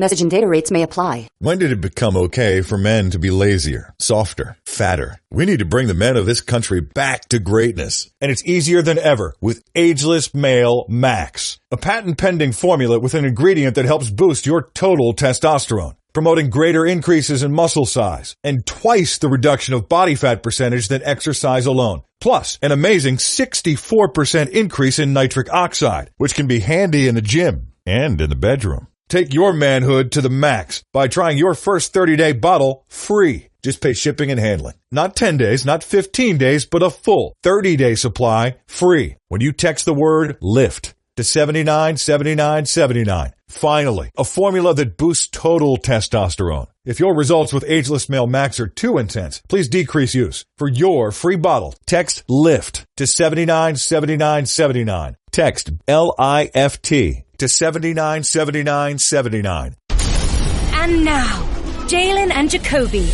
Message and data rates may apply. When did it become okay for men to be lazier, softer, fatter? We need to bring the men of this country back to greatness. And it's easier than ever with Ageless Male Max, a patent-pending formula with an ingredient that helps boost your total testosterone, promoting greater increases in muscle size and twice the reduction of body fat percentage than exercise alone. Plus, an amazing 64% increase in nitric oxide, which can be handy in the gym and in the bedroom. Take your manhood to the max by trying your first 30-day bottle free. Just pay shipping and handling. Not 10 days, not 15 days, but a full 30-day supply free when you text the word LIFT to 797979. Finally, a formula that boosts total testosterone. If your results with Ageless Male Max are too intense, please decrease use. For your free bottle, text LIFT to 797979. Text LIFT to 797979. And now, Jalen and Jacoby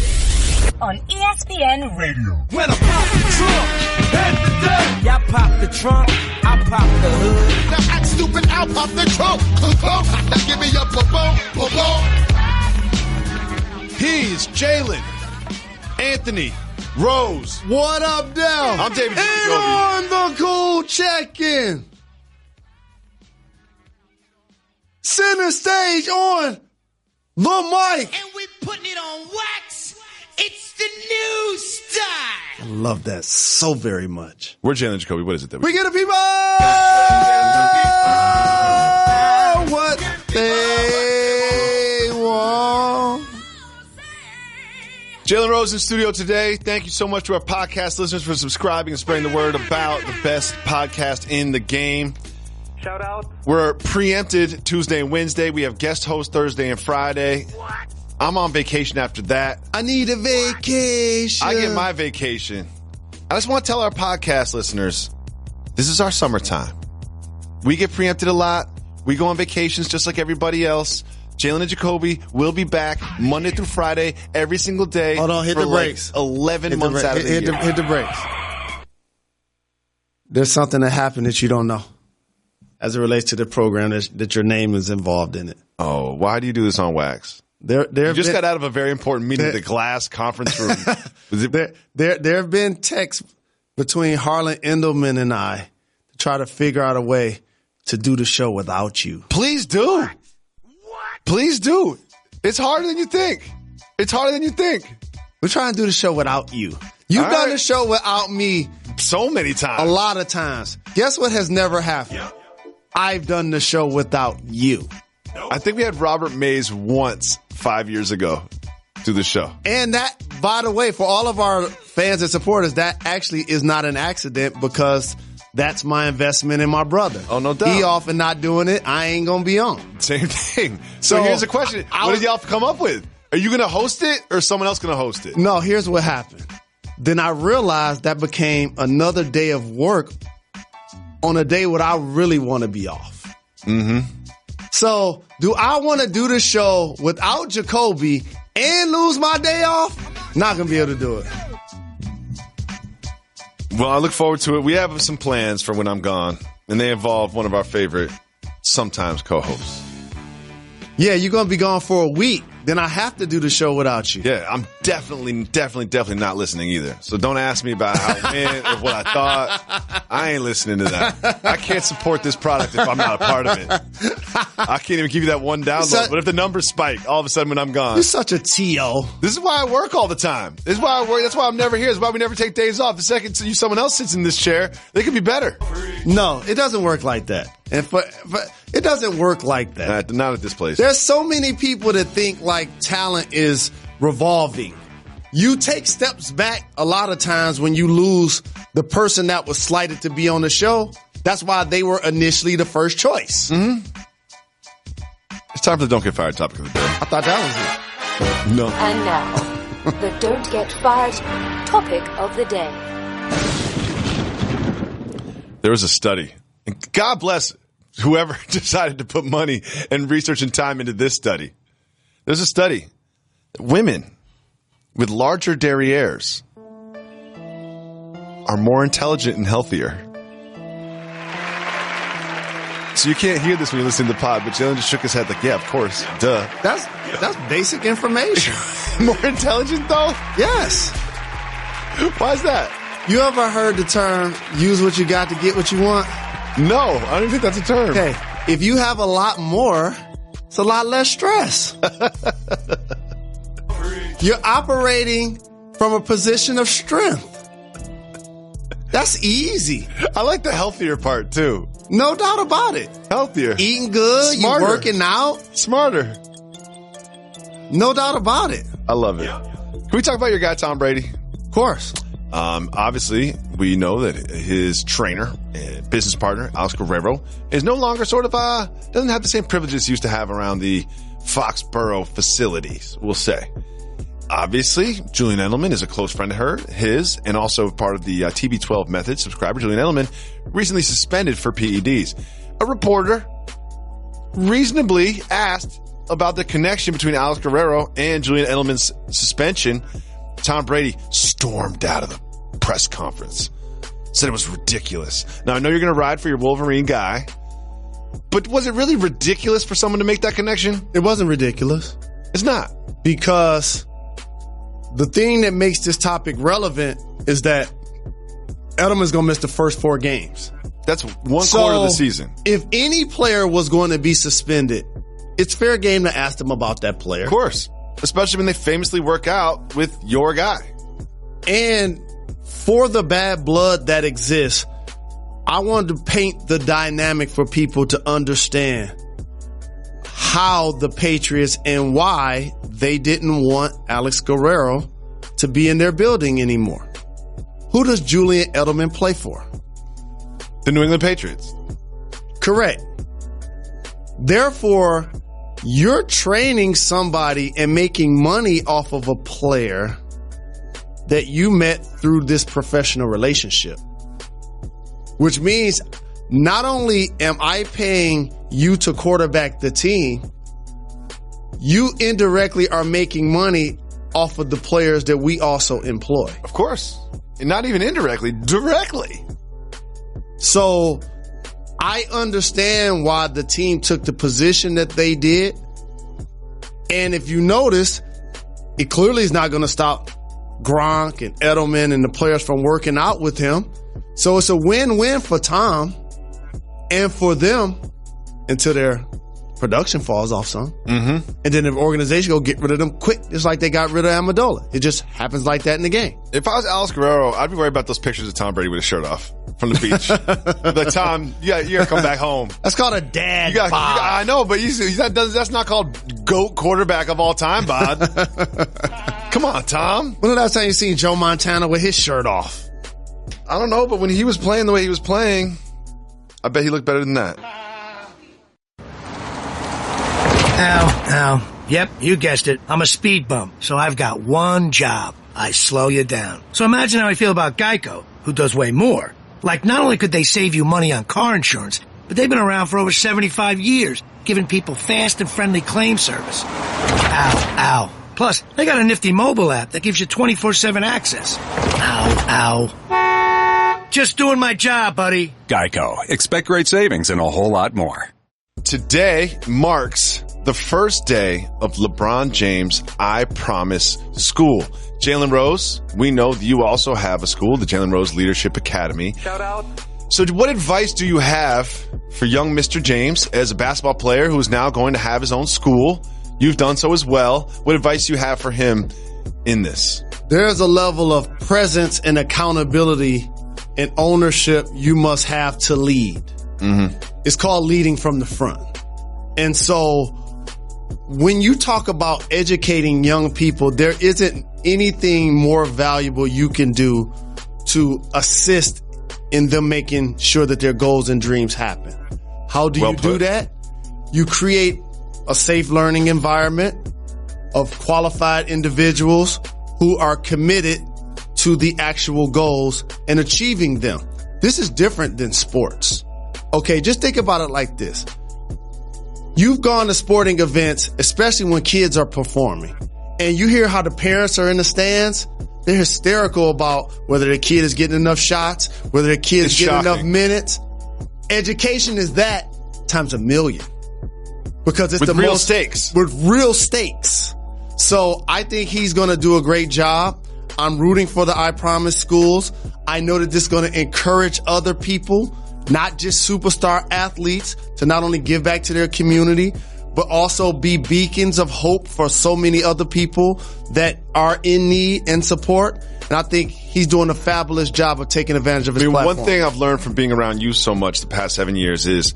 on ESPN Radio. When I pop the trunk, head the deck. Y'all pop the trunk, I pop the hood. Now act stupid, I'll pop the trunk. Now give me your boom. He's Jalen, Anthony, Rose. What up, Dell? I'm David And Jacoby. on the cool check-in. Center stage on the mic. And we putting it on wax. It's the new style. I love that so very much. We're Jalen and Jacoby. What is it that We get the people what they want. Jalen Rose in studio today. Thank you so much to our podcast listeners for subscribing and spreading the word about the best podcast in the game. Shout out. We're preempted Tuesday and Wednesday. We have guest host Thursday and Friday. What? I'm on vacation after that. I need a vacation. I get my vacation. I just want to tell our podcast listeners, this is our summertime. We get preempted a lot. We go on vacations just like everybody else. Jalen and Jacoby will be back Monday through Friday, every single day. Hold on, hit the brakes. 11 months out of the year. Hit the brakes. There's something that happened that you don't know as it relates to the program that your name is involved in it. Oh, why do you do this on wax? You just got out of a very important meeting at the Glass conference room. There have been texts between Harlan Endelman and I to try to figure out a way to do the show without you. Please do. What? Please do. It's harder than you think. It's harder than you think. We're trying to do the show without you. You've done the show without me so many times. A lot of times. Guess what has never happened? I've done the show without you. I think we had Robert Mays once 5 years ago do the show. And that, by the way, for all of our fans and supporters, that actually is not an accident because that's my investment in my brother. Oh, no doubt. He off and not doing it, I ain't going to be on. Same thing. So here's the question. What did y'all come up with? Are you going to host it or someone else going to host it? No, here's what happened. Then I realized that became another day of work on a day when I really want to be off. Mm-hmm. So, do I want to do the show without Jacoby and lose my day off? Not going to be able to do it. Well, I look forward to it. We have some plans for when I'm gone, and they involve one of our favorite, sometimes co-hosts. Yeah, you're going to be gone for a week. Then I have to do the show without you. Yeah, I'm definitely not listening either. So don't ask me about how I went or what I thought. I ain't listening to that. I can't support this product if I'm not a part of it. I can't even give you that one download. But if the numbers spike all of a sudden when I'm gone. You're such a T.O. This is why I work all the time. This is why I work. That's why I'm never here. That's why we never take days off. The second someone else sits in this chair, they could be better. No, it doesn't work like that. And it doesn't work like that. Not at this place. There's so many people that think like talent is revolving. You take steps back a lot of times when you lose the person that was slated to be on the show. That's why they were initially the first choice. Mm-hmm. It's time for the Don't Get Fired topic of the day. I thought that was it. No. And now, the Don't Get Fired topic of the day. There was a study. And God bless whoever decided to put money and research and time into this study. There's a study. Women with larger derrieres are more intelligent and healthier. So you can't hear this when you listen to the pod, but Jalen just shook his head like, yeah, of course. Duh. That's basic information. More intelligent, though? Yes. Why is that? You ever heard the term, use what you got to get what you want? No, I don't think that's a term. Okay. If you have a lot more, it's a lot less stress. You're operating from a position of strength. That's easy. I like the healthier part, too. No doubt about it. Healthier. Eating good, you working out. Smarter. No doubt about it. I love it. Can we talk about your guy, Tom Brady? Of course. Obviously, we know that his trainer and business partner, Alex Guerrero, is no longer doesn't have the same privileges he used to have around the Foxborough facilities, we'll say. Obviously, Julian Edelman is a close friend of his, and also part of the TB12 Method subscriber. Julian Edelman recently suspended for PEDs. A reporter reasonably asked about the connection between Alex Guerrero and Julian Edelman's suspension. Tom Brady stormed out of the press conference, said it was ridiculous. Now, I know you're going to ride for your Wolverine guy, but was it really ridiculous for someone to make that connection? It wasn't ridiculous. It's not. Because the thing that makes this topic relevant is that Edelman's going to miss the first 4 games. That's one quarter of the season. If any player was going to be suspended, it's fair game to ask them about that player. Of course. Especially when they famously work out with your guy. And for the bad blood that exists, I wanted to paint the dynamic for people to understand how the Patriots and why they didn't want Alex Guerrero to be in their building anymore. Who does Julian Edelman play for? The New England Patriots. Correct. Therefore, you're training somebody and making money off of a player that you met through this professional relationship. Which means not only am I paying you to quarterback the team, you indirectly are making money off of the players that we also employ. Of course. And not even indirectly, directly. So I understand why the team took the position that they did. And if you notice, it clearly is not going to stop Gronk and Edelman and the players from working out with him. So it's a win-win for Tom and for them until their production falls off some. Mm-hmm. And then the organization go get rid of them quick, just like they got rid of Amendola. It just happens like that in the game. If I was Alex Guerrero, I'd be worried about those pictures of Tom Brady with his shirt off from the beach. Like, Tom, you gotta come back home. That's called a dad bod. I know, but that's not called GOAT quarterback of all time, bod. Come on, Tom. When the last time you seen Joe Montana with his shirt off? I don't know, but when he was playing the way he was playing, I bet he looked better than that. Ow. Yep, you guessed it. I'm a speed bump, so I've got one job. I slow you down. So imagine how I feel about Geico, who does way more. Like, not only could they save you money on car insurance, but they've been around for over 75 years, giving people fast and friendly claim service. Ow. Plus, they got a nifty mobile app that gives you 24/7 access. Ow. Just doing my job, buddy. Geico. Expect great savings and a whole lot more. Today marks the first day of LeBron James' I Promise School. Jalen Rose, we know that you also have a school, the Jalen Rose Leadership Academy. Shout out. So what advice do you have for young Mr. James as a basketball player who is now going to have his own school? You've done so as well. What advice do you have for him in this? There's a level of presence and accountability and ownership you must have to lead. Mm-hmm. It's called leading from the front. And so when you talk about educating young people, there isn't anything more valuable you can do to assist in them making sure that their goals and dreams happen. How do you do that? You create a safe learning environment of qualified individuals who are committed to the actual goals and achieving them. This is different than sports. Okay, just think about it like this. You've gone to sporting events, especially when kids are performing, and you hear how the parents are in the stands. They're hysterical about whether their kid is getting enough shots, whether their kid is getting enough minutes. Education is that times a million. Because it's with real stakes. With real stakes. So I think he's going to do a great job. I'm rooting for the I Promise schools. I know that this is going to encourage other people, not just superstar athletes, to not only give back to their community, but also be beacons of hope for so many other people that are in need and support. And I think he's doing a fabulous job of taking advantage of his platform. One thing I've learned from being around you so much the past 7 years is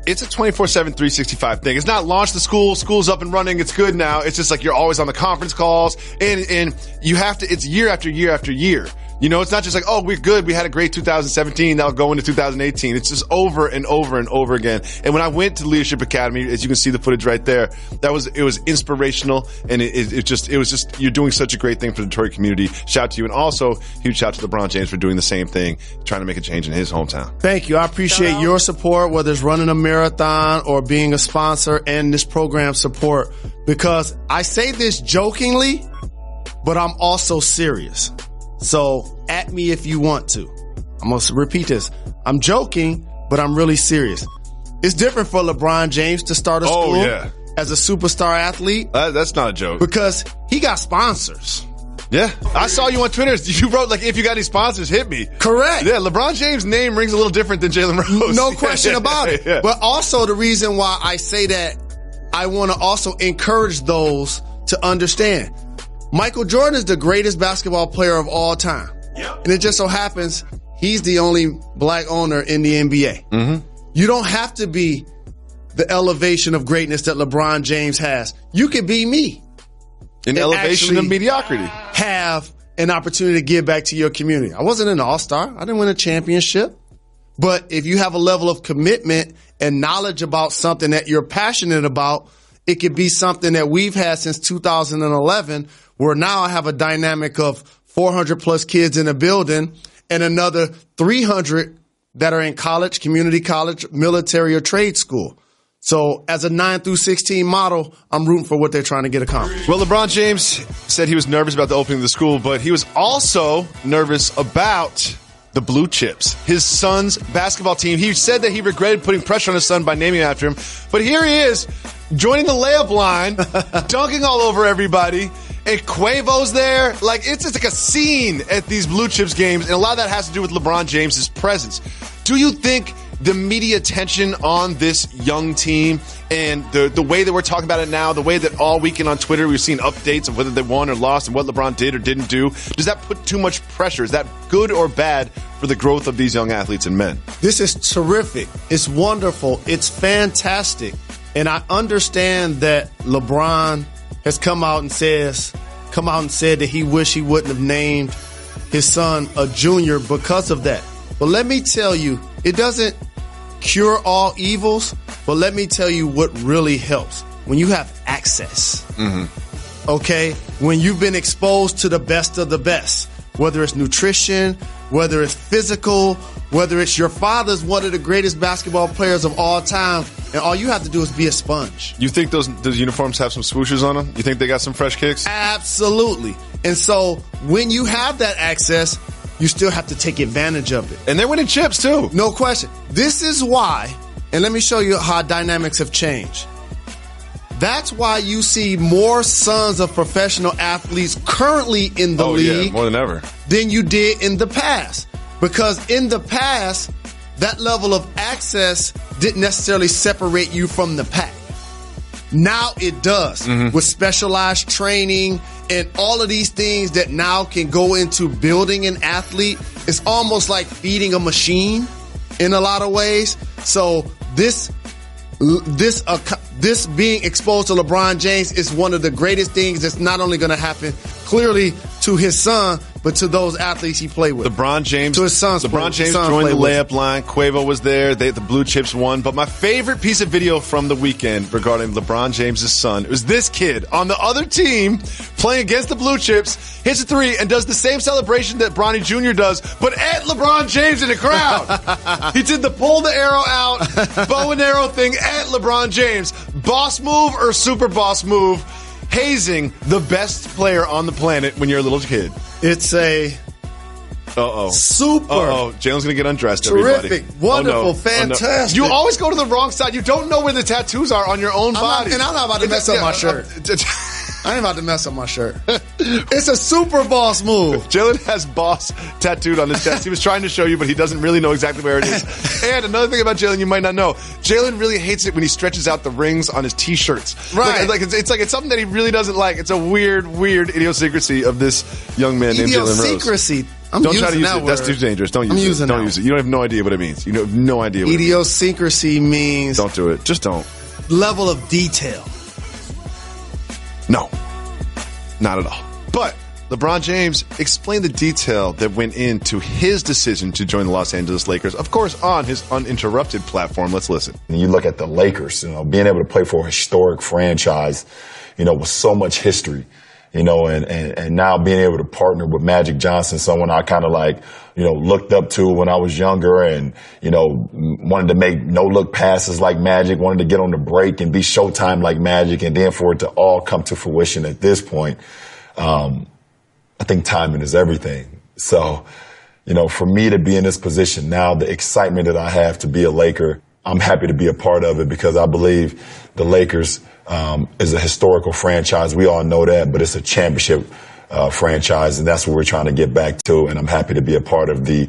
it's a 24/7, 365 thing. It's not launch the school's up and running, it's good now. It's just like you're always on the conference calls, and you have to, it's year after year after year. You know, it's not just like, oh, we're good, we had a great 2017, now go into 2018. It's just over and over and over again. And when I went to Leadership Academy, as you can see the footage right there, it was inspirational, and it was just, you're doing such a great thing for the Detroit community. Shout out to you, and also huge shout out to LeBron James for doing the same thing, trying to make a change in his hometown. Thank you. I appreciate your support, whether it's running a marathon or being a sponsor and this program support, because I say this jokingly, but I'm also serious. So at me if you want to. I'm going to repeat this. I'm joking, but I'm really serious. It's different for LeBron James to start a school as a superstar athlete. That's not a joke. Because he got sponsors. Yeah. I saw you on Twitter. You wrote, like, if you got any sponsors, hit me. Correct. Yeah, LeBron James' name rings a little different than Jalen Rose. No question about it. Yeah. But also the reason why I say that, I want to also encourage those to understand. Michael Jordan is the greatest basketball player of all time. Yep. And it just so happens he's the only black owner in the NBA. Mm-hmm. You don't have to be the elevation of greatness that LeBron James has. You could be me. An elevation of mediocrity. Have an opportunity to give back to your community. I wasn't an all-star. I didn't win a championship. But if you have a level of commitment and knowledge about something that you're passionate about, it could be something that we've had since 2011, where now I have a dynamic of 400 plus kids in a building and another 300 that are in college, community college, military, or trade school. So as a 9 through 16 model, I'm rooting for what they're trying to get accomplished. Well, LeBron James said he was nervous about the opening of the school, but he was also nervous about the Blue Chips, his son's basketball team. He said that he regretted putting pressure on his son by naming him after him. But here he is, joining the layup line, dunking all over everybody. And Quavo's there. Like, it's like a scene at these Blue Chips games. And a lot of that has to do with LeBron James's presence. Do you think the media attention on this young team and the way that we're talking about it now, the way that all weekend on Twitter we've seen updates of whether they won or lost and what LeBron did or didn't do, does that put too much pressure? Is that good or bad for the growth of these young athletes and men? This is terrific. It's wonderful. It's fantastic. And I understand that LeBron has come out and said that he wish he wouldn't have named his son a junior because of that. But let me tell you, it doesn't cure all evils, but let me tell you what really helps. When you have access, okay? When you've been exposed to the best of the best, whether it's nutrition, whether it's physical, whether it's your father's one of the greatest basketball players of all time, and all you have to do is be a sponge. You think those uniforms have some swooshes on them? You think they got some fresh kicks? Absolutely. And so when you have that access, you still have to take advantage of it. And they're winning chips too. No question. This is why, and let me show you how dynamics have changed. That's why you see more sons of professional athletes currently in the league. Yeah, more than ever. Than you did in the past. Because in the past, that level of access didn't necessarily separate you from the pack. Now it does. With specialized training and all of these things that now can go into building an athlete. It's almost like feeding a machine in a lot of ways. So this being exposed to LeBron James is one of the greatest things that's not only going to happen clearly to his son, but to those athletes he played with. LeBron James, to his sons. LeBron James joined the layup line. Quavo was there. The Blue Chips won. But my favorite piece of video from the weekend regarding LeBron James' son was this kid on the other team playing against the Blue Chips, hits a three, and does the same celebration that Bronny Jr. does, but at LeBron James in the crowd. He did the pull the arrow out, bow and arrow thing at LeBron James. Boss move or super boss move? Hazing the best player on the planet when you're a little kid. It's a Super. Jalen's going to get undressed, terrific, everybody. wonderful, fantastic. You always go to the wrong side. You don't know where the tattoos are on your own body. And I'm not about to mess up my shirt. I ain't about to mess up my shirt. It's a super boss move. Jalen has boss tattooed on his chest. He was trying to show you, but he doesn't really know exactly where it is. And another thing about Jalen you might not know, Jalen really hates it when he stretches out the rings on his T-shirts. Right. It's something that he really doesn't like. It's a weird idiosyncrasy of this young man named Jalen Rose. Idiosyncrasy. Don't try to use it. That's too dangerous. Don't use it. Don't use it. You don't have no idea what it means. You have no idea what it means. Idiosyncrasy means... Don't do it. Just don't. Level of detail. No, not at all. But LeBron James explained the detail that went into his decision to join the Los Angeles Lakers, of course, on his uninterrupted platform. Let's listen. And you look at the Lakers, being able to play for a historic franchise, with so much history, and now being able to partner with Magic Johnson, someone I kind of looked up to when I was younger and, wanted to make no-look passes like Magic, wanted to get on the break and be Showtime like Magic, and then for it to all come to fruition at this point, I think timing is everything. So, for me to be in this position now, the excitement that I have to be a Laker, I'm happy to be a part of it because I believe the Lakers is a historical franchise. We all know that, but it's a championship franchise, and that's what we're trying to get back to. And I'm happy to be a part of the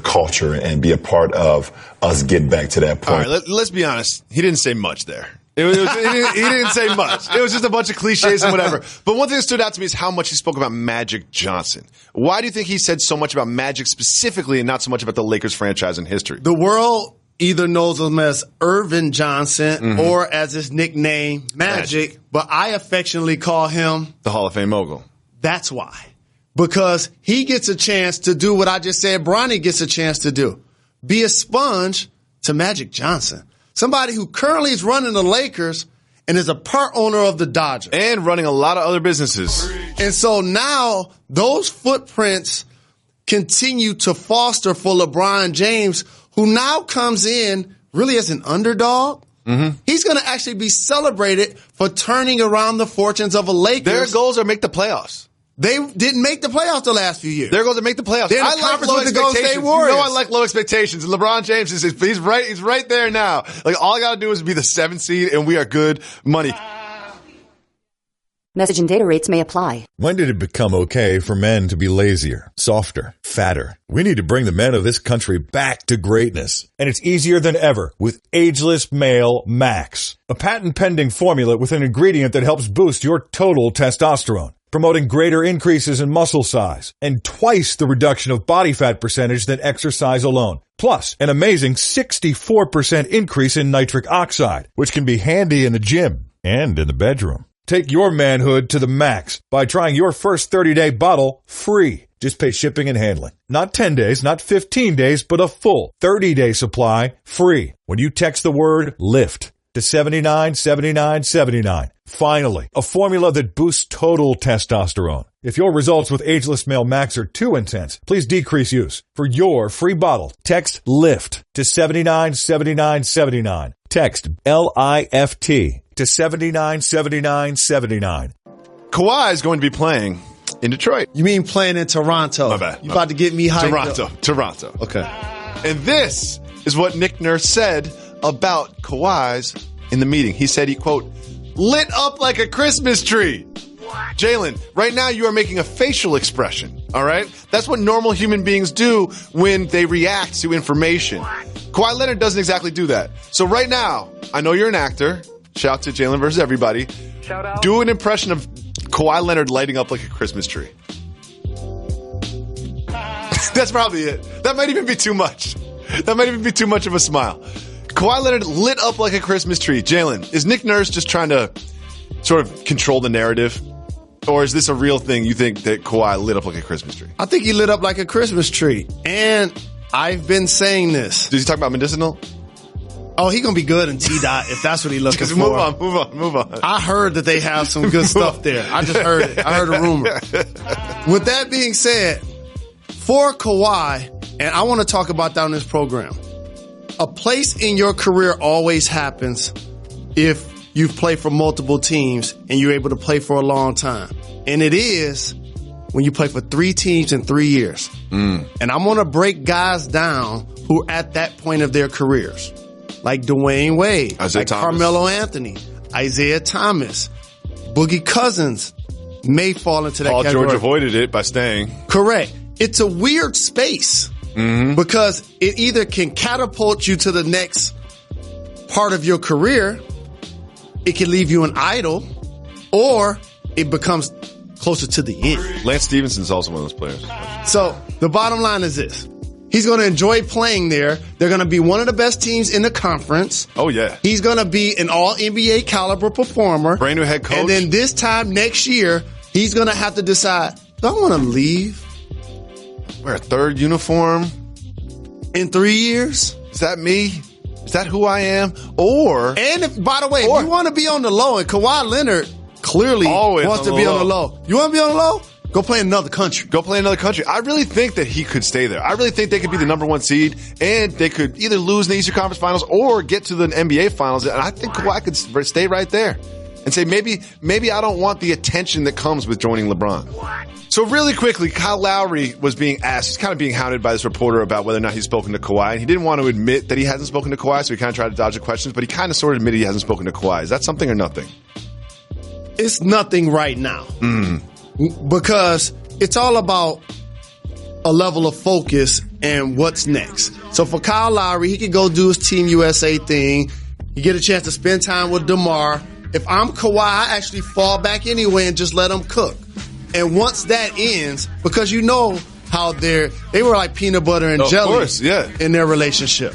culture and be a part of us getting back to that point. All right, let's be honest. He didn't say much there. He didn't say much. It was just a bunch of cliches and whatever. But one thing that stood out to me is how much he spoke about Magic Johnson. Why do you think he said so much about Magic specifically and not so much about the Lakers franchise and history? The world either knows him as Irvin Johnson or as his nickname, Magic, but I affectionately call him the Hall of Fame mogul. That's why. Because he gets a chance to do what I just said Bronny gets a chance to do. Be a sponge to Magic Johnson. Somebody who currently is running the Lakers and is a part owner of the Dodgers. And running a lot of other businesses. And so now those footprints continue to foster for LeBron James, who now comes in really as an underdog. He's going to actually be celebrated for turning around the fortunes of a Lakers. Their goals are make the playoffs. They didn't make the playoffs the last few years. Their goals are make the playoffs. They're in the conference with the Golden State Warriors. I like low expectations. And LeBron James he's right there now. All I got to do is be the 7th seed, and we are good money. Message and data rates may apply. When did it become okay for men to be lazier, softer, fatter? We need to bring the men of this country back to greatness. And it's easier than ever with Ageless Male Max, a patent-pending formula with an ingredient that helps boost your total testosterone, promoting greater increases in muscle size and twice the reduction of body fat percentage than exercise alone. Plus, an amazing 64% increase in nitric oxide, which can be handy in the gym and in the bedroom. Take your manhood to the max by trying your first 30-day bottle free. Just pay shipping and handling. Not 10 days, not 15 days, but a full 30-day supply free when you text the word LIFT to 797979. Finally, a formula that boosts total testosterone. If your results with Ageless Male Max are too intense, please decrease use. For your free bottle, text LIFT to 797979. Text LIFT to 797979. Kawhi is going to be playing in Detroit. You mean playing in Toronto? My bad. You about to get me hyped Toronto. Okay. And this is what Nick Nurse said about Kawhi's in the meeting. He said he, quote, lit up like a Christmas tree. Jalen, right now you are making a facial expression, all right? That's what normal human beings do when they react to information. Kawhi Leonard doesn't exactly do that. So right now, I know you're an actor. Shout out to Jalen versus everybody. Shout out. Do an impression of Kawhi Leonard lighting up like a Christmas tree. That's probably it. That might even be too much. That might even be too much of a smile. Kawhi Leonard lit up like a Christmas tree. Jalen, is Nick Nurse just trying to sort of control the narrative? Or is this a real thing? You think that Kawhi lit up like a Christmas tree? I think he lit up like a Christmas tree. And I've been saying this. Did he talk about medicinal? Oh, he going to be good in T-Dot if that's what he looking for. Move on. I heard that they have some good stuff there. I just heard it. I heard a rumor. With that being said, for Kawhi, and I want to talk about that on this program, a place in your career always happens if you've played for multiple teams and you're able to play for a long time. And it is when you play for 3 teams in 3 years. And I'm going to break guys down who are at that point of their careers. Like Dwayne Wade, Isaiah like Thomas. Carmelo Anthony, Isaiah Thomas, Boogie Cousins may fall into that Paul category. George avoided it by staying. Correct. It's a weird space because it either can catapult you to the next part of your career, it can leave you an idol, or it becomes closer to the end. Lance Stevenson's also one of those players. So the bottom line is this. He's going to enjoy playing there. They're going to be one of the best teams in the conference. Oh, yeah. He's going to be an all-NBA caliber performer. Brand new head coach. And then this time next year, he's going to have to decide, do I want to leave? Wear a 3rd uniform? In 3 years? Is that me? Is that who I am? Or... And if, by the way, if you want to be on the low, and Kawhi Leonard clearly wants to be on the low. You want to be on the low? Go play in another country. Go play in another country. I really think that he could stay there. I really think they could be the number 1 seed, and they could either lose in the Eastern Conference Finals or get to the NBA Finals. And I think Kawhi could stay right there and say, maybe I don't want the attention that comes with joining LeBron. So really quickly, Kyle Lowry was being asked, he's kind of being hounded by this reporter about whether or not he's spoken to Kawhi. And he didn't want to admit that he hasn't spoken to Kawhi, so he kind of tried to dodge the questions, but he kind of sort of admitted he hasn't spoken to Kawhi. Is that something or nothing? It's nothing right now. Because it's all about a level of focus and what's next. So for Kyle Lowry, he could go do his Team USA thing. You get a chance to spend time with DeMar. If I'm Kawhi, I actually fall back anyway and just let him cook. And once that ends, because you know how they were like peanut butter and jelly in their relationship.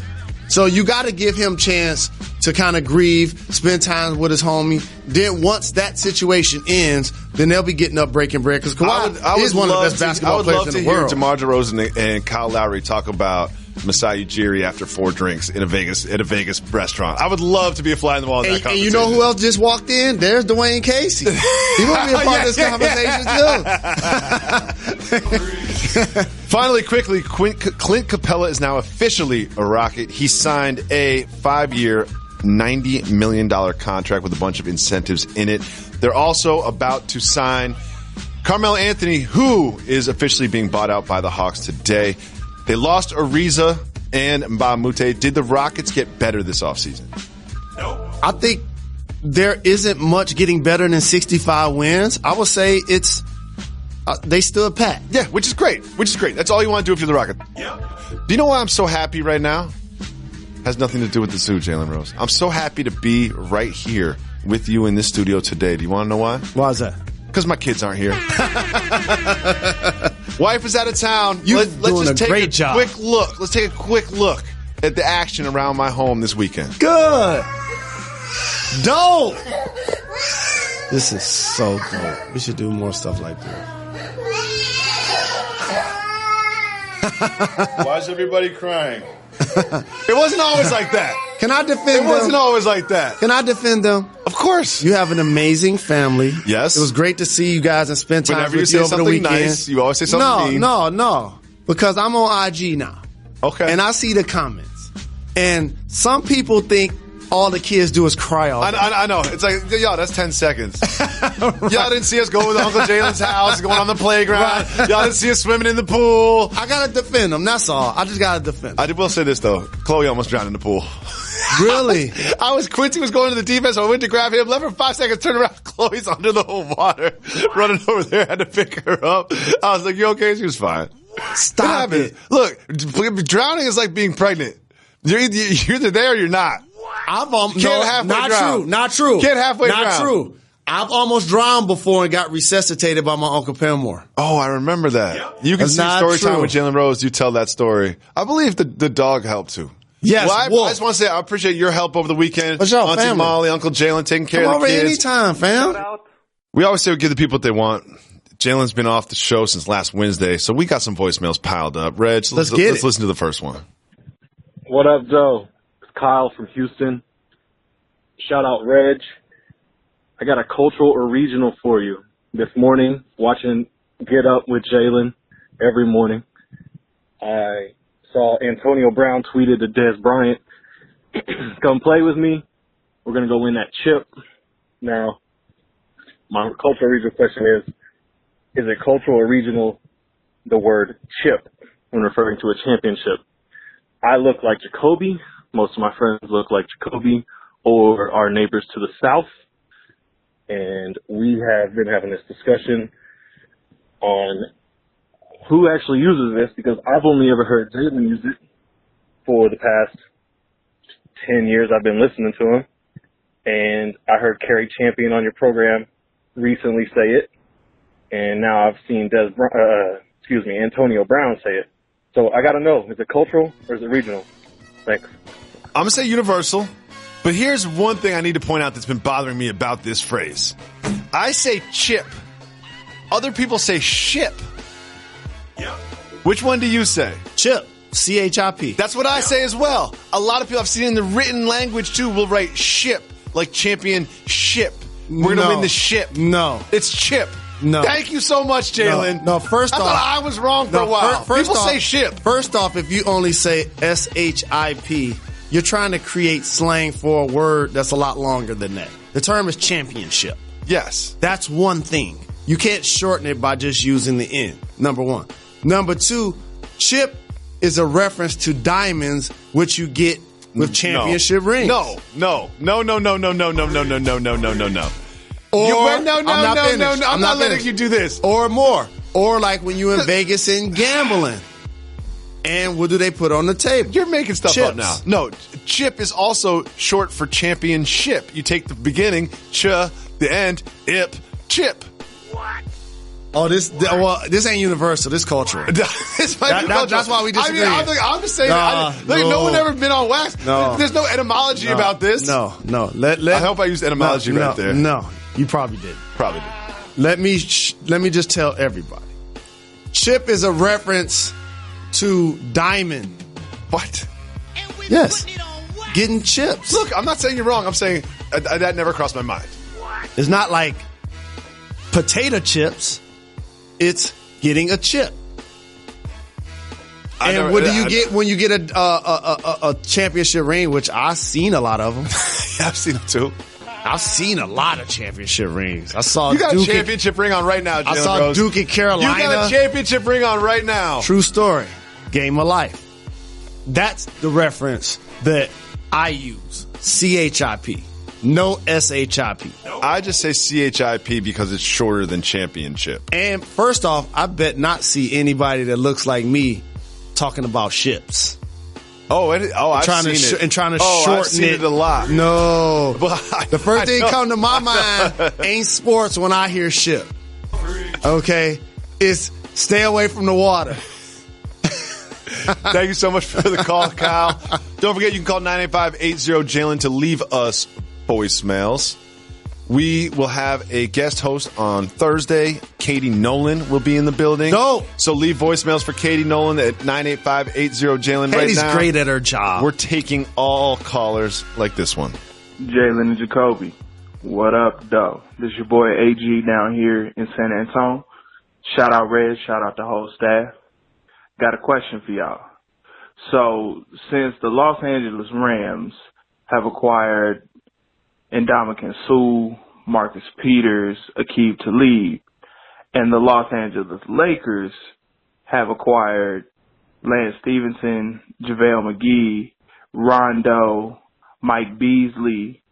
So you got to give him chance to kind of grieve, spend time with his homie. Then once that situation ends, then they'll be getting up breaking bread. Because Kawhi is one of the best basketball players in the world. I would love to hear DeMar DeRozan and Kyle Lowry talk about Masai Ujiri after 4 drinks at a Vegas restaurant. I would love to be a fly on the wall in that conversation. And you know who else just walked in? There's Dwayne Casey. He will be a part of this conversation too. Finally, quickly, Clint Capela is now officially a Rocket. He signed a 5-year, $90 million contract with a bunch of incentives in it. They're also about to sign Carmelo Anthony, who is officially being bought out by the Hawks today. They lost Ariza and Mbamute. Did the Rockets get better this offseason? No. I think there isn't much getting better than 65 wins. I would say it's they stood pat. Yeah, which is great. That's all you want to do if you're the Rocket. Yeah. Do you know why I'm so happy right now? Has nothing to do with the zoo, Jalen Rose. I'm so happy to be right here with you in this studio today. Do you want to know why? Why is that? Because my kids aren't here. Wife is out of town. Let's just take a job. Quick look. Let's take a quick look at the action around my home this weekend. Good. Dope. This is so dope. We should do more stuff like this. Why is everybody crying? It wasn't always like that. Can I defend them? It wasn't always like that. Can I defend them? Of course. You have an amazing family. Yes. It was great to see you guys and spend time with you over the weekend. Nice, you always say something mean. No. Because I'm on IG now. Okay. And I see the comments. And some people think all the kids do is cry all day. I know. It's like, y'all, that's 10 seconds. Right. Y'all didn't see us go to Uncle Jalen's house, going on the playground. Right. Y'all didn't see us swimming in the pool. I got to defend them. That's all. I just got to defend them. I will say this, though. Chloe almost drowned in the pool. Really? Quincy was going to the defense. I went to grab him. Left for 5 seconds. Turned around. Chloe's under the whole water. Running over there. Had to pick her up. I was like, you okay? She was fine. Stop it. Look, drowning is like being pregnant. You're either there or you're not. Not true. Can't halfway drown. Not true. I've almost drowned before and got resuscitated by my Uncle Paramore. Oh, I remember that. Yep. You can see story time with Jalen Rose. You tell that story. I believe the dog helped too. Yes. Well, I just want to say I appreciate your help over the weekend. What's up, Auntie family? Molly, Uncle Jalen taking care of the kids. Anytime, fam. We always say we give the people what they want. Jalen's been off the show since last Wednesday, so we got some voicemails piled up. Reg, let's listen to the first one. What up, Joe? It's Kyle from Houston. Shout out, Reg. I got a cultural or regional for you. This morning, watching Get Up with Jalen every morning, I saw Antonio Brown tweeted to Des Bryant, come play with me. We're going to go win that chip. Now, my cultural regional question is, is it cultural or regional, the word chip when referring to a championship? I look like Jacoby. Most of my friends look like Jacoby or our neighbors to the south. And we have been having this discussion on who actually uses this, because I've only ever heard Jalen use it for the past 10 years I've been listening to him. And I heard Kerry Champion on your program recently say it. And now I've seen Antonio Brown say it. So I got to know, is it cultural or is it regional? Thanks. I'm going to say universal. But here's one thing I need to point out that's been bothering me about this phrase. I say chip. Other people say ship. Yep. Which one do you say? Chip. C-H-I-P. That's what I say as well. A lot of people I've seen in the written language too will write ship, like championship. We're going to win the ship. No. It's chip. No. Thank you so much, Jalen. No, first off. I thought I was wrong for a while. People say ship. First off, if you only say S-H-I-P, you're trying to create slang for a word that's a lot longer than that. The term is championship. Yes. That's one thing. You can't shorten it by just using the N, number one. Number two, chip is a reference to diamonds, which you get with championship rings. No. Or, I'm not letting you do this. Or more. Or like when you in Vegas and gambling. And what do they put on the table? You're making stuff Chips. up now. No, chip is also short for championship. You take the beginning, the end, chip. What? Oh, this ain't universal. This cultural. This might be cultural. That's why we disagree. I'm just saying. No one ever been on wax. No. There's no etymology about this. No. I hope I used etymology right there. No, you probably did. Probably did. Let me just tell everybody. Chip is a reference to diamond. What? Yes. Getting chips. Look, I'm not saying you're wrong. I'm saying that never crossed my mind. It's not like potato chips. It's getting a chip. And what do you get when you get a championship ring, which I've seen a lot of them. Yeah, I've seen them too. I've seen a lot of championship rings. I saw you got a championship ring on right now, Jalen. I saw Rose. Duke in Carolina. You got a championship ring on right now. True story. Game of life. That's the reference that I use. C-H-I-P. No S-H-I-P. I just say C-H-I-P because it's shorter than championship. And first off, I bet not see anybody that looks like me talking about ships. I've seen it. And trying to shorten I've seen it a lot. No. The first thing come to my mind ain't sports when I hear ship. Okay? It's stay away from the water. Thank you so much for the call, Kyle. Don't forget, you can call 985-80-JALEN to leave us voicemails. We will have a guest host on Thursday. Katie Nolan will be in the building. No. So leave voicemails for Katie Nolan at 985-80-JALEN right now. Katie's great at her job. We're taking all callers like this one. Jalen and Jacoby. What up, though? This is your boy AG down here in San Antonio. Shout out Red. Shout out the whole staff. Got a question for y'all. So, since the Los Angeles Rams have acquired Ndamukong Suh, Marcus Peters, Aqib Talib, and the Los Angeles Lakers have acquired Lance Stevenson, JaVale McGee, Rondo, Mike Beasley,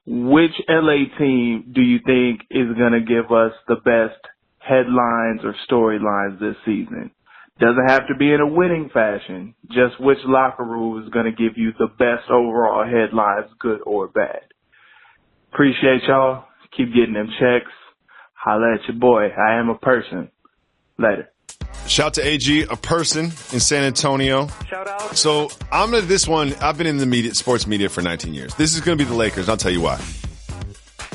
which LA team do you think is going to give us the best headlines or storylines this season? Doesn't have to be in a winning fashion. Just which locker room is going to give you the best overall headlines, good or bad. Appreciate y'all. Keep getting them checks. Holla at your boy. I am a person. Later. Shout to AG, a person in San Antonio. Shout out. So I'm going to this one. I've been in the sports media for 19 years. This is going to be the Lakers. I'll tell you why.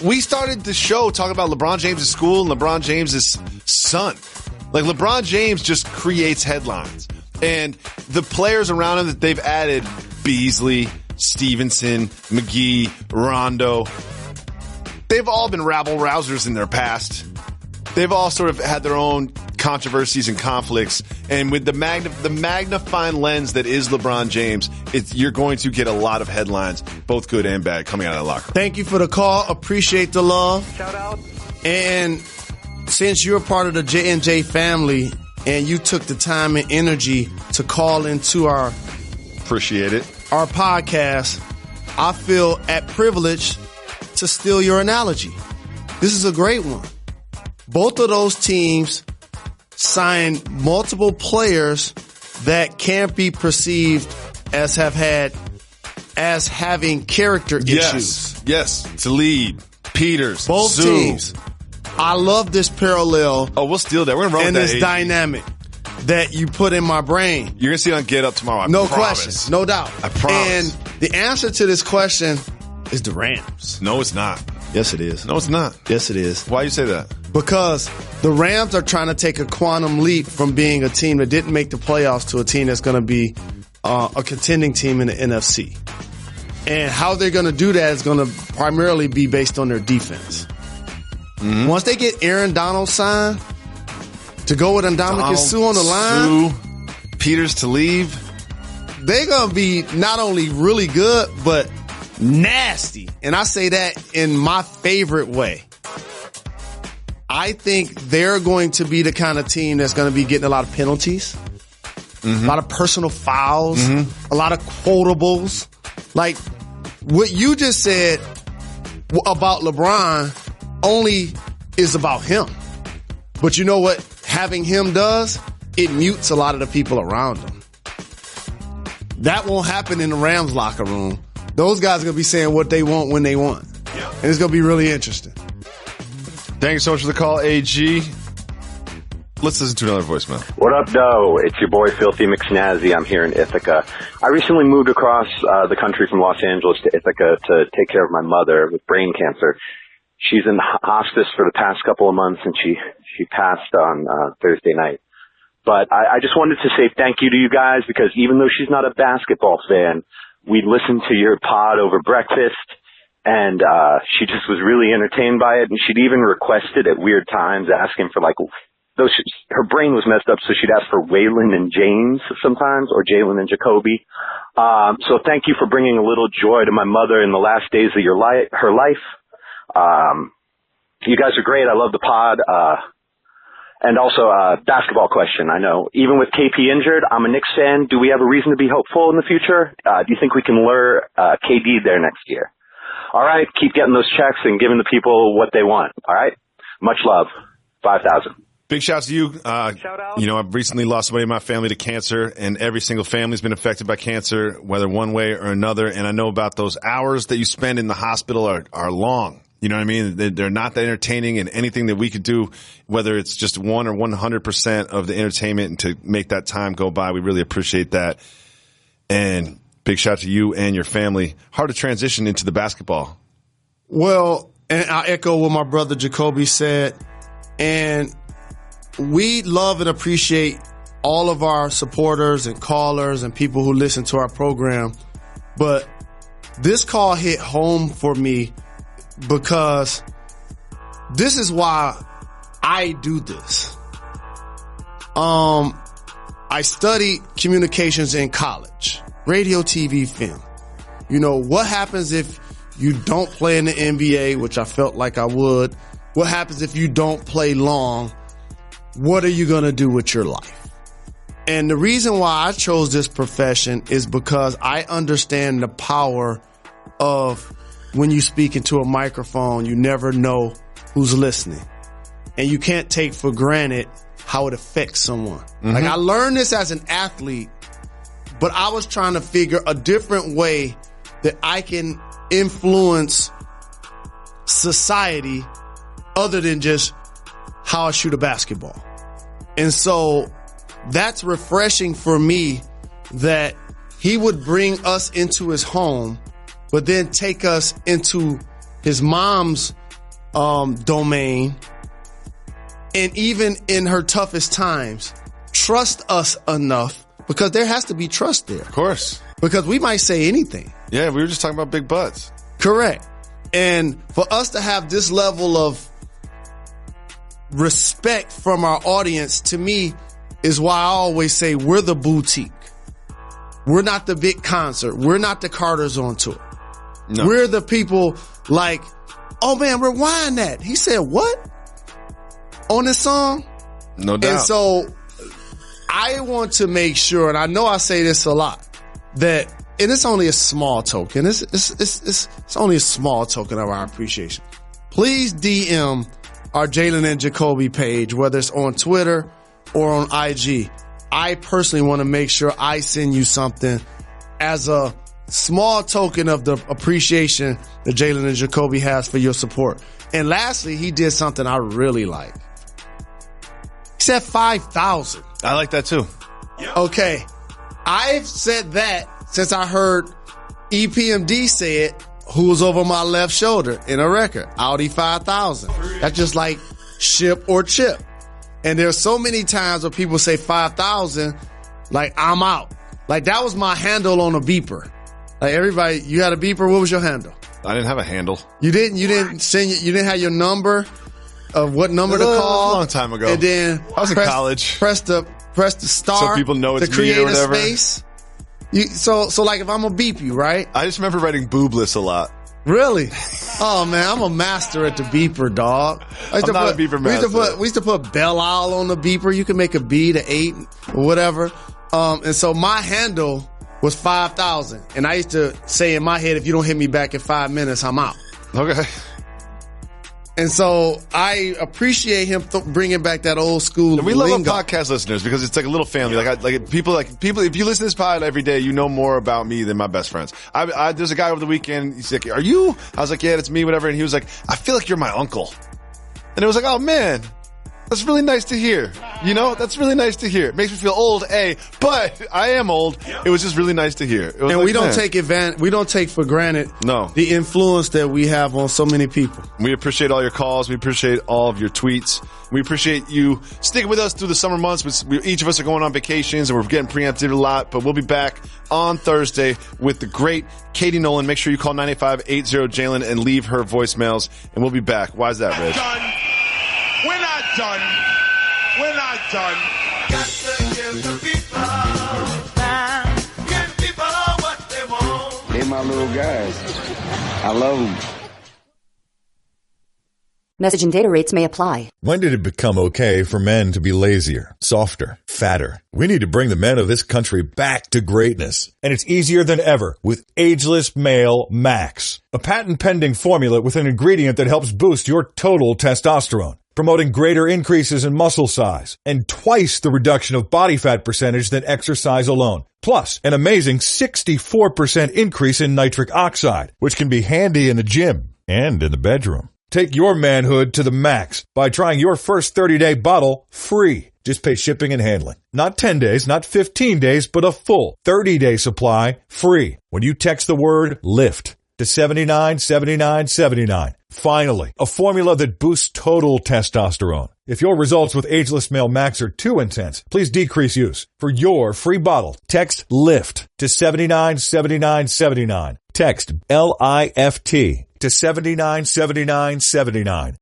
We started the show talking about LeBron James' school and LeBron James' son. Like, LeBron James just creates headlines. And the players around him that they've added, Beasley, Stevenson, McGee, Rondo, they've all been rabble-rousers in their past. They've all sort of had their own controversies and conflicts. And with the magnifying lens that is LeBron James, you're going to get a lot of headlines, both good and bad, coming out of the locker room. Thank you for the call. Appreciate the love. Shout out. And since you're part of the J&J family and you took the time and energy to call into our podcast, I feel at privilege to steal your analogy. This is a great one. Both of those teams signed multiple players that can't be perceived as having character issues. Yes. Talib, Peters, both teams. I love this parallel. Oh, we'll steal that. We're going to run with that. And this dynamic that you put in my brain. You're going to see it on Get Up tomorrow. No question. No doubt. I promise. And the answer to this question is the Rams. No, it's not. Yes, it is. No, it's not. Yes, it is. Why you say that? Because the Rams are trying to take a quantum leap from being a team that didn't make the playoffs to a team that's going to be a contending team in the NFC. And how they're going to do that is going to primarily be based on their defense. Mm-hmm. Once they get Aaron Donald signed to go with Ndamukong Suh on the line, Peters to leave, they're going to be not only really good, but nasty. And I say that in my favorite way. I think they're going to be the kind of team that's going to be getting a lot of penalties, a lot of personal fouls, a lot of quotables. Like what you just said about LeBron only is about him. But you know what having him does? It mutes a lot of the people around him. That won't happen in the Rams locker room. Those guys are going to be saying what they want when they want. And it's going to be really interesting. Thank you so much for the call, AG. Let's listen to another voicemail. What up, Doe? It's your boy, Filthy McSnazzy. I'm here in Ithaca. I recently moved across the country from Los Angeles to Ithaca to take care of my mother with brain cancer. She's in hospice for the past couple of months, and she passed on Thursday night. But I just wanted to say thank you to you guys, because even though she's not a basketball fan, we listened to your pod over breakfast, and she just was really entertained by it, and she'd even requested at weird times, asking for her brain was messed up, so she'd ask for Waylon and James sometimes, or Jalen and Jacoby. So thank you for bringing a little joy to my mother in the last days of her life. You guys are great. I love the pod. And also, basketball question. I know, even with KP injured, I'm a Knicks fan. Do we have a reason to be hopeful in the future? Do you think we can lure KD there next year? All right, keep getting those checks and giving the people what they want. All right? Much love. 5,000. Big shouts to you. Shout out. You know, I've recently lost somebody in my family to cancer, and every single family's been affected by cancer, whether one way or another. And I know about those hours that you spend in the hospital are long. You know what I mean? They're not that entertaining, and anything that we could do, whether it's just 1 or 100% of the entertainment and to make that time go by, we really appreciate that. And big shout out to you and your family. Hard to transition into the basketball. Well, and I echo what my brother Jacoby said. And we love and appreciate all of our supporters and callers and people who listen to our program. But this call hit home for me because this is why I do this. I studied communications in college, radio, TV, film. You know, what happens if you don't play in the NBA, which I felt like I would? What happens if you don't play long? What are you going to do with your life? And the reason why I chose this profession is because I understand the power of when you speak into a microphone, you never know who's listening. And you can't take for granted how it affects someone. Mm-hmm. Like I learned this as an athlete, but I was trying to figure a different way that I can influence society other than just how I shoot a basketball. And so that's refreshing for me that he would bring us into his home, but then take us into his mom's domain. And even in her toughest times, trust us enough, because there has to be trust there. Of course. Because we might say anything. Yeah, we were just talking about big butts. Correct. And for us to have this level of respect from our audience, to me, is why I always say we're the boutique. We're not the big concert. We're not the Carters on tour. No. We're the people like, oh man, rewind that. He said, what? on this song. No doubt. And so I want to make sure, and I know I say this a lot, that, and it's only a small token. It's only a small token of our appreciation. Please DM our Jalen and Jacoby page, whether it's on Twitter or on IG. I personally want to make sure I send you something as a small token of the appreciation that Jalen and Jacoby has for your support. And lastly, he did something I really like. He said 5,000. I like that too. Okay. I've said that since I heard EPMD say it, who was over my left shoulder in a record. Audi 5000. That's just like ship or chip. And there's so many times where people say 5,000, like I'm out. Like that was my handle on a beeper. Like everybody, you had a beeper. What was your handle? I didn't have a handle. You didn't you didn't have your number of what number to call? A long time ago. And then I was in college. Press the star so people know it's to create me or whatever. A space. So like if I'm gonna beep you, right? I just remember writing boobless a lot. Really? Oh man, I'm a master at the beeper, dog. I'm not a beeper master. We used to put Belle Isle on the beeper. You can make a B to 8 or whatever. And so my handle was 5,000. And I used to say in my head, if you don't hit me back in 5 minutes, I'm out. Okay. And so I appreciate him bringing back that old school. And we love our podcast listeners because it's like a little family. People. If you listen to this pod every day, you know more about me than my best friends. There's a guy over the weekend. He's like, "Are you?" I was like, "Yeah, it's me." Whatever. And he was like, "I feel like you're my uncle." And it was like, "Oh man, that's really nice to hear." You know, that's really nice to hear. It makes me feel old, but I am old. It was just really nice to hear. And like, we don't take advantage. We don't take for granted the influence that we have on so many people. We appreciate all your calls. We appreciate all of your tweets. We appreciate you sticking with us through the summer months. Each of us are going on vacations and we're getting preempted a lot, but we'll be back on Thursday with the great Katie Nolan. Make sure you call 985-80-JALEN and leave her voicemails, and we'll be back. Why is that, Reg? We're not done. We're not done. Got to give the people time. Give people what they want. They my little guys. I love them. Message and data rates may apply. When did it become okay for men to be lazier, softer, fatter? We need to bring the men of this country back to greatness. And it's easier than ever with Ageless Male Max, a patent-pending formula with an ingredient that helps boost your total testosterone, promoting greater increases in muscle size and twice the reduction of body fat percentage than exercise alone. Plus, an amazing 64% increase in nitric oxide, which can be handy in the gym and in the bedroom. Take your manhood to the max by trying your first 30-day bottle free. Just pay shipping and handling. Not 10 days, not 15 days, but a full 30-day supply free when you text the word LIFT to 797979. Finally, a formula that boosts total testosterone. If your results with Ageless Male Max are too intense, please decrease use. For your free bottle, text LIFT to 797979. Text LIFT to 797979.